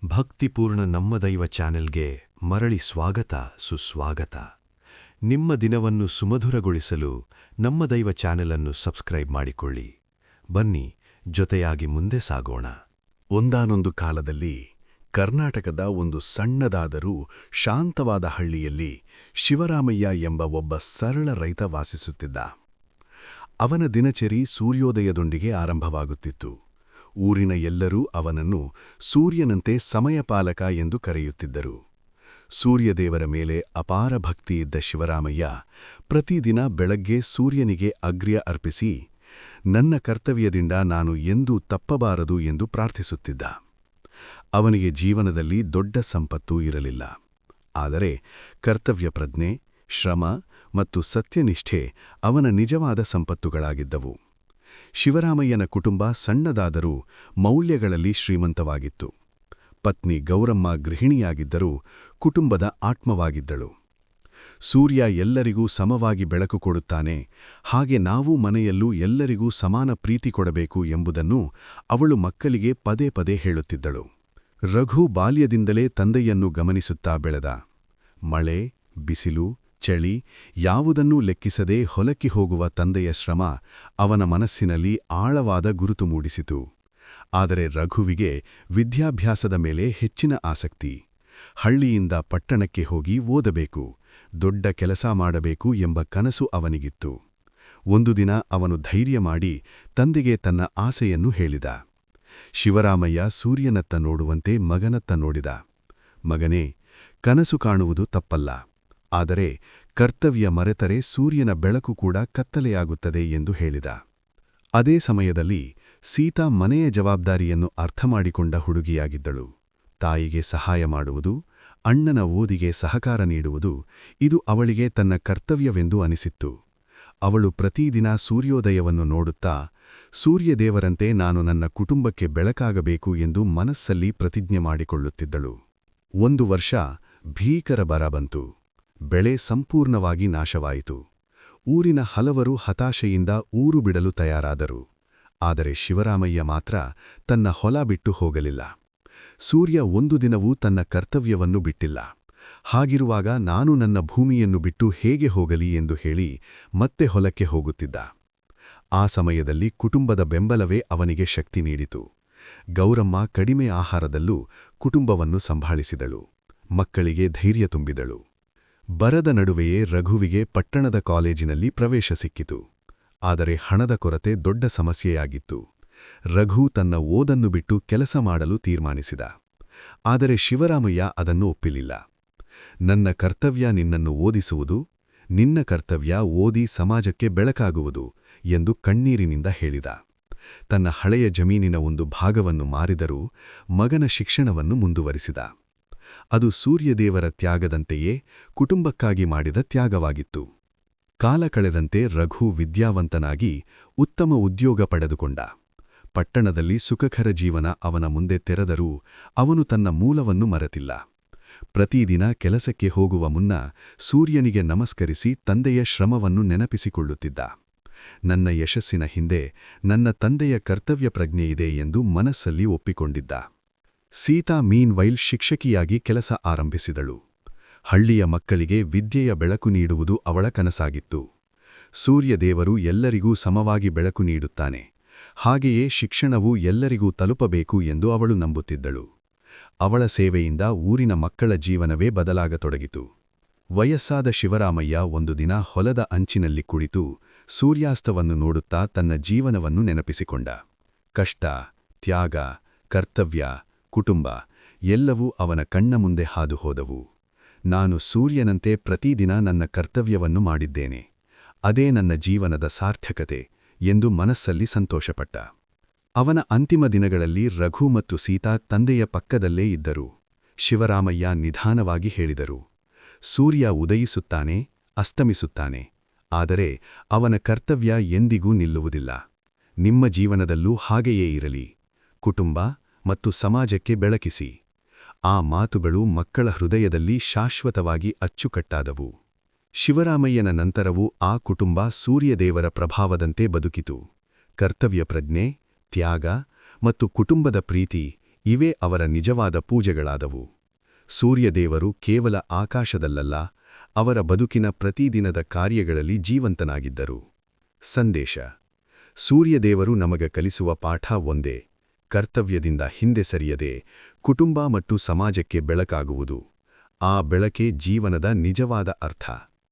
ಭಕ್ತಿಪೂರ್ಣ ನಮ್ಮ ದೈವ ಚಾನೆಲ್ಗೆ ಮರಳಿ ಸ್ವಾಗತ ಸುಸ್ವಾಗತ. ನಿಮ್ಮ ದಿನವನ್ನು ಸುಮಧುರಗೊಳಿಸಲು ನಮ್ಮ ದೈವ ಚಾನೆಲ್ ಸಬ್ಸ್ಕ್ರೈಬ್ ಮಾಡಿಕೊಳ್ಳಿ. ಬನ್ನಿ, ಜೊತೆಯಾಗಿ ಮುಂದೆ ಸಾಗೋಣ. ಒಂದಾನೊಂದು ಕಾಲದಲ್ಲಿ ಕರ್ನಾಟಕದ ಒಂದು ಸಣ್ಣದಾದರೂ ಶಾಂತವಾದ ಹಳ್ಳಿಯಲ್ಲಿ ಶಿವರಾಮಯ್ಯ ಎಂಬ ಒಬ್ಬ ಸರಳ ರೈತ ವಾಸಿಸುತ್ತಿದ್ದ. ಅವನ ದಿನಚರಿ ಸೂರ್ಯೋದಯದೊಂದಿಗೆ ಆರಂಭವಾಗುತ್ತಿತ್ತು. ಊರಿನ ಎಲ್ಲರೂ ಅವನನ್ನು ಸೂರ್ಯನಂತೆ ಸಮಯಪಾಲಕ ಎಂದು ಕರೆಯುತ್ತಿದ್ದರು. ಸೂರ್ಯದೇವರ ಮೇಲೆ ಅಪಾರ ಭಕ್ತಿಯಿದ್ದ ಶಿವರಾಮಯ್ಯ ಪ್ರತಿದಿನ ಬೆಳಗ್ಗೆ ಸೂರ್ಯನಿಗೆ ಅರ್ಘ್ಯ ಅರ್ಪಿಸಿ, ನನ್ನ ಕರ್ತವ್ಯದಿಂದ ನಾನು ಎಂದೂ ತಪ್ಪಬಾರದು ಎಂದು ಪ್ರಾರ್ಥಿಸುತ್ತಿದ್ದ. ಅವನಿಗೆ ಜೀವನದಲ್ಲಿ ದೊಡ್ಡ ಸಂಪತ್ತೂ ಇರಲಿಲ್ಲ. ಆದರೆ ಕರ್ತವ್ಯ ಪ್ರಜ್ಞೆ, ಶ್ರಮ ಮತ್ತು ಸತ್ಯನಿಷ್ಠೆ ಅವನ ನಿಜವಾದ ಸಂಪತ್ತುಗಳಾಗಿದ್ದವು. ಶಿವರಾಮಯ್ಯನ ಕುಟುಂಬ ಸಣ್ಣದಾದರೂ ಮೌಲ್ಯಗಳಲ್ಲಿ ಶ್ರೀಮಂತವಾಗಿತ್ತು. ಪತ್ನಿ ಗೌರಮ್ಮ ಗೃಹಿಣಿಯಾಗಿದ್ದರೂ ಕುಟುಂಬದ ಆತ್ಮವಾಗಿದ್ದಳು. ಸೂರ್ಯ ಎಲ್ಲರಿಗೂ ಸಮವಾಗಿ ಬೆಳಕು ಕೊಡುತ್ತಾನೆ, ಹಾಗೆ ನಾವು ಮನೆಯಲ್ಲೂ ಎಲ್ಲರಿಗೂ ಸಮಾನ ಪ್ರೀತಿ ಕೊಡಬೇಕು ಎಂಬುದನ್ನು ಅವಳು ಮಕ್ಕಳಿಗೆ ಪದೇ ಪದೇ ಹೇಳುತ್ತಿದ್ದಳು. ರಘು ಬಾಲ್ಯದಿಂದಲೇ ತಂದೆಯನ್ನು ಗಮನಿಸುತ್ತಾ ಬೆಳೆದ. ಮಳೆ, ಬಿಸಿಲು, ಚಳಿ ಯಾವುದನ್ನೂ ಲೆಕ್ಕಿಸದೆ ಹೊಲಕ್ಕೆ ಹೋಗುವ ತಂದೆಯ ಶ್ರಮ ಅವನ ಮನಸ್ಸಿನಲ್ಲಿ ಆಳವಾದ ಗುರುತು ಮೂಡಿಸಿತು. ಆದರೆ ರಘುವಿಗೆ ವಿದ್ಯಾಭ್ಯಾಸದ ಮೇಲೆ ಹೆಚ್ಚಿನ ಆಸಕ್ತಿ. ಹಳ್ಳಿಯಿಂದ ಪಟ್ಟಣಕ್ಕೆ ಹೋಗಿ ಓದಬೇಕು, ದೊಡ್ಡ ಕೆಲಸ ಮಾಡಬೇಕು ಎಂಬ ಕನಸು ಅವನಿಗಿತ್ತು. ಒಂದು ದಿನ ಅವನು ಧೈರ್ಯ ಮಾಡಿ ತಂದೆಗೆ ತನ್ನ ಆಸೆಯನ್ನು ಹೇಳಿದ. ಶಿವರಾಮಯ್ಯ ಸೂರ್ಯನತ್ತ ನೋಡುವಂತೆ ಮಗನತ್ತ ನೋಡಿದ. ಮಗನೇ, ಕನಸು ಕಾಣುವುದು ತಪ್ಪಲ್ಲ, ಆದರೆ ಕರ್ತವ್ಯ ಮರೆತರೆ ಸೂರ್ಯನ ಬೆಳಕು ಕೂಡ ಕತ್ತಲೆಯಾಗುತ್ತದೆ ಎಂದು ಹೇಳಿದ. ಅದೇ ಸಮಯದಲ್ಲಿ ಸೀತಾ ಮನೆಯ ಜವಾಬ್ದಾರಿಯನ್ನು ಅರ್ಥಮಾಡಿಕೊಂಡ ಹುಡುಗಿಯಾಗಿದ್ದಳು. ತಾಯಿಗೆ ಸಹಾಯ ಮಾಡುವುದು, ಅಣ್ಣನ ಓದಿಗೆ ಸಹಕಾರ ನೀಡುವುದು, ಇದು ಅವಳಿಗೆ ತನ್ನ ಕರ್ತವ್ಯವೆಂದು ಅನಿಸಿತ್ತು. ಅವಳು ಪ್ರತಿದಿನ ಸೂರ್ಯೋದಯವನ್ನು ನೋಡುತ್ತಾ, ಸೂರ್ಯದೇವರಂತೆ ನಾನು ನನ್ನ ಕುಟುಂಬಕ್ಕೆ ಬೆಳಕಾಗಬೇಕು ಎಂದು ಮನಸ್ಸಲ್ಲಿ ಪ್ರತಿಜ್ಞೆ ಮಾಡಿಕೊಳ್ಳುತ್ತಿದ್ದಳು. ಒಂದು ವರ್ಷ ಭೀಕರ ಬರ ಬಂತು. ಬೆಳೆ ಸಂಪೂರ್ಣವಾಗಿ ನಾಶವಾಯಿತು. ಊರಿನ ಹಲವರು ಹತಾಶೆಯಿಂದ ಊರು ಬಿಡಲು ತಯಾರಾದರು. ಆದರೆ ಶಿವರಾಮಯ್ಯ ಮಾತ್ರ ತನ್ನ ಹೊಲ ಬಿಟ್ಟು ಹೋಗಲಿಲ್ಲ. ಸೂರ್ಯ ಒಂದು ದಿನವೂ ತನ್ನ ಕರ್ತವ್ಯವನ್ನು ಬಿಟ್ಟಿಲ್ಲ. ಹಾಗಿರುವಾಗ ನಾನು ನನ್ನ ಭೂಮಿಯನ್ನು ಬಿಟ್ಟು ಹೇಗೆ ಹೋಗಲಿ ಎಂದು ಹೇಳಿ ಮತ್ತೆ ಹೊಲಕ್ಕೆ ಹೋಗುತ್ತಿದ್ದ. ಆ ಸಮಯದಲ್ಲಿ ಕುಟುಂಬದ ಬೆಂಬಲವೇ ಅವನಿಗೆ ಶಕ್ತಿ ನೀಡಿತು. ಗೌರಮ್ಮ ಕಡಿಮೆ ಆಹಾರದಲ್ಲೂ ಕುಟುಂಬವನ್ನು ಸಂಭಾಳಿಸಿದಳು. ಮಕ್ಕಳಿಗೆ ಧೈರ್ಯ ತುಂಬಿದಳು. ಬರದ ನಡುವೆಯೇ ರಘುವಿಗೆ ಪಟ್ಟಣದ ಕಾಲೇಜಿನಲ್ಲಿ ಪ್ರವೇಶ ಸಿಕ್ಕಿತು. ಆದರೆ ಹಣದ ಕೊರತೆ ದೊಡ್ಡ ಸಮಸ್ಯೆಯಾಗಿತ್ತು. ರಘು ತನ್ನ ಓದನ್ನು ಬಿಟ್ಟು ಕೆಲಸ ಮಾಡಲು ತೀರ್ಮಾನಿಸಿದ. ಆದರೆ ಶಿವರಾಮಯ್ಯ ಅದನ್ನು ಒಪ್ಪಿಲಿಲ್ಲ. ನನ್ನ ಕರ್ತವ್ಯ ನಿನ್ನನ್ನು ಓದಿಸುವುದು, ನಿನ್ನ ಕರ್ತವ್ಯ ಓದಿ ಸಮಾಜಕ್ಕೆ ಬೆಳಕಾಗುವುದು ಎಂದು ಕಣ್ಣೀರಿನಿಂದ ಹೇಳಿದ. ತನ್ನ ಹಳೆಯ ಜಮೀನಿನ ಒಂದು ಭಾಗವನ್ನು ಮಾರಿದರೂ ಮಗನ ಶಿಕ್ಷಣವನ್ನು ಮುಂದುವರಿಸಿದ. ಅದು ಸೂರ್ಯದೇವರ ತ್ಯಾಗದಂತೆಯೇ ಕುಟುಂಬಕ್ಕಾಗಿ ಮಾಡಿದ ತ್ಯಾಗವಾಗಿತ್ತು. ಕಾಲ ಕಳೆದಂತೆ ರಘು ವಿದ್ಯಾವಂತನಾಗಿ ಉತ್ತಮ ಉದ್ಯೋಗ ಪಡೆದುಕೊಂಡ. ಪಟ್ಟಣದಲ್ಲಿ ಸುಖಕರ ಜೀವನ ಅವನ ಮುಂದೆ ತೆರೆದರೂ ಅವನು ತನ್ನ ಮೂಲವನ್ನು ಮರೆತಿಲ್ಲ. ಪ್ರತಿದಿನ ಕೆಲಸಕ್ಕೆ ಹೋಗುವ ಮುನ್ನ ಸೂರ್ಯನಿಗೆ ನಮಸ್ಕರಿಸಿ ತಂದೆಯ ಶ್ರಮವನ್ನು ನೆನಪಿಸಿಕೊಳ್ಳುತ್ತಿದ್ದ. ನನ್ನ ಯಶಸ್ಸಿನ ಹಿಂದೆ ನನ್ನ ತಂದೆಯ ಕರ್ತವ್ಯ ಪ್ರಜ್ಞೆಯಿದೆ ಎಂದು ಮನಸ್ಸಲ್ಲಿ ಒಪ್ಪಿಕೊಂಡಿದ್ದ. ಸೀತಾ ಮೀನ್ವೈಲ್ ಶಿಕ್ಷಕಿಯಾಗಿ ಕೆಲಸ ಆರಂಭಿಸಿದಳು. ಹಳ್ಳಿಯ ಮಕ್ಕಳಿಗೆ ವಿದ್ಯೆಯ ಬೆಳಕು ನೀಡುವುದು ಅವಳ ಕನಸಾಗಿತ್ತು. ಸೂರ್ಯದೇವರು ಎಲ್ಲರಿಗೂ ಸಮವಾಗಿ ಬೆಳಕು ನೀಡುತ್ತಾನೆ, ಹಾಗೆಯೇ ಶಿಕ್ಷಣವೂ ಎಲ್ಲರಿಗೂ ತಲುಪಬೇಕು ಎಂದು ಅವಳು ನಂಬುತ್ತಿದ್ದಳು. ಅವಳ ಸೇವೆಯಿಂದ ಊರಿನ ಮಕ್ಕಳ ಜೀವನವೇ ಬದಲಾಗತೊಡಗಿತು. ವಯಸ್ಸಾದ ಶಿವರಾಮಯ್ಯ ಒಂದು ದಿನ ಹೊಲದ ಅಂಚಿನಲ್ಲಿ ಕುಳಿತು ಸೂರ್ಯಾಸ್ತವನ್ನು ನೋಡುತ್ತಾ ತನ್ನ ಜೀವನವನ್ನು ನೆನಪಿಸಿಕೊಂಡ. ಕಷ್ಟ, ತ್ಯಾಗ, ಕರ್ತವ್ಯ, ಕುಟುಂಬ ಎಲ್ಲವೂ ಅವನ ಕಣ್ಣ ಮುಂದೆ ಹಾದು ಹೋದವು. ನಾನು ಸೂರ್ಯನಂತೆ ಪ್ರತಿದಿನ ನನ್ನ ಕರ್ತವ್ಯವನ್ನು ಮಾಡಿದ್ದೇನೆ, ಅದೇ ನನ್ನ ಜೀವನದ ಸಾರ್ಥಕತೆ ಎಂದು ಮನಸ್ಸಲ್ಲಿ ಸಂತೋಷಪಟ್ಟ. ಅವನ ಅಂತಿಮ ದಿನಗಳಲ್ಲಿ ರಘು ಮತ್ತು ಸೀತಾ ತಂದೆಯ ಪಕ್ಕದಲ್ಲೇ ಇದ್ದರು. ಶಿವರಾಮಯ್ಯ ನಿಧಾನವಾಗಿ ಹೇಳಿದರು, ಸೂರ್ಯ ಉದಯಿಸುತ್ತಾನೆ, ಅಸ್ತಮಿಸುತ್ತಾನೆ, ಆದರೆ ಅವನ ಕರ್ತವ್ಯ ಎಂದಿಗೂ ನಿಲ್ಲುವುದಿಲ್ಲ. ನಿಮ್ಮ ಜೀವನದಲ್ಲೂ ಹಾಗೆಯೇ ಇರಲಿ. ಕುಟುಂಬ ಮತ್ತು ಸಮಾಜಕ್ಕೆ ಬೆಳಕಿಸಿ. ಆ ಮಾತುಗಳು ಮಕ್ಕಳ ಹೃದಯದಲ್ಲಿ ಶಾಶ್ವತವಾಗಿ ಅಚ್ಚುಕಟ್ಟಾದವು. ಶಿವರಾಮಯ್ಯನ ನಂತರವೂ ಆ ಕುಟುಂಬ ಸೂರ್ಯದೇವರ ಪ್ರಭಾವದಂತೆ ಬದುಕಿತು. ಕರ್ತವ್ಯ ಪ್ರಜ್ಞೆ, ತ್ಯಾಗ ಮತ್ತು ಕುಟುಂಬದ ಪ್ರೀತಿ ಇವೇ ಅವರ ನಿಜವಾದ ಪೂಜೆಗಳಾದವು. ಸೂರ್ಯದೇವರು ಕೇವಲ ಆಕಾಶದಲ್ಲಲ್ಲ, ಅವರ ಬದುಕಿನ ಪ್ರತಿದಿನದ ಕಾರ್ಯಗಳಲ್ಲಿ ಜೀವಂತನಾಗಿದ್ದರು. ಸಂದೇಶ: ಸೂರ್ಯದೇವರು ನಮಗೆ ಕಲಿಸುವ ಪಾಠ ಒಂದೇ: ಕರ್ತವ್ಯದಿಂದ ಹಿಂದೆ ಸರಿಯದೆ ಕುಟುಂಬ ಮತ್ತು ಸಮಾಜಕ್ಕೆ ಬೆಳಕಾಗುವುದು. ಆ ಬೆಳಕೇ ಜೀವನದ ನಿಜವಾದ ಅರ್ಥ.